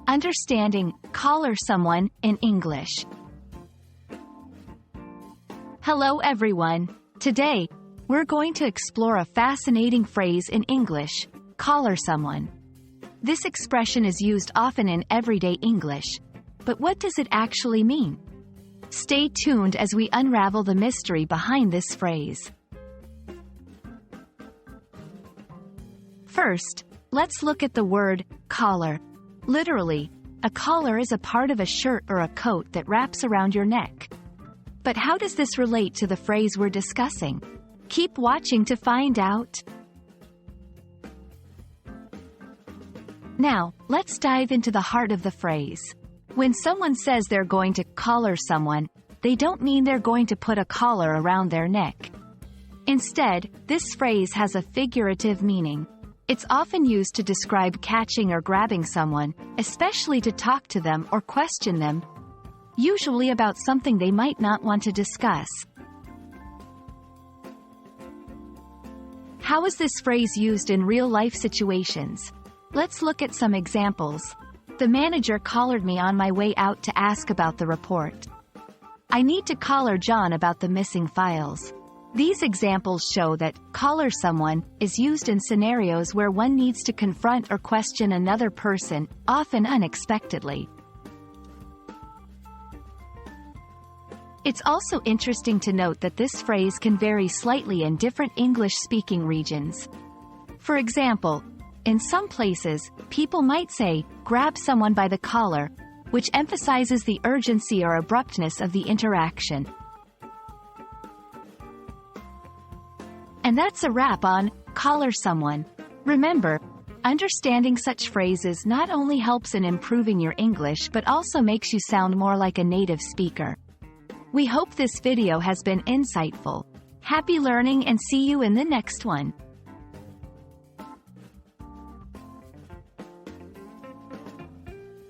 Understanding collar someone in English. Hello everyone. Today, we're going to explore a fascinating phrase in English, collar someone. This expression is used often in everyday English. But what does it actually mean? Stay tuned as we unravel the mystery behind this phrase. First, let's look at the word collar. Literally, a collar is a part of a shirt or a coat that wraps around your neck. But how does this relate to the phrase we're discussing? Keep watching to find out. Now, let's dive into the heart of the phrase. When someone says they're going to collar someone, they don't mean they're going to put a collar around their neck. Instead, this phrase has a figurative meaning. It's often used to describe catching or grabbing someone, especially to talk to them or question them, usually about something they might not want to discuss. How is this phrase used in real-life situations? Let's look at some examples. The manager collared me on my way out to ask about the report. I need to collar John about the missing files. These examples show that collar someone is used in scenarios where one needs to confront or question another person, often unexpectedly. It's also interesting to note that this phrase can vary slightly in different English-speaking regions. For example, in some places, people might say, grab someone by the collar, which emphasizes the urgency or abruptness of the interaction. And that's a wrap on collar someone. Remember, understanding such phrases not only helps in improving your English but also makes you sound more like a native speaker. We hope this video has been insightful. Happy learning and see you in the next one.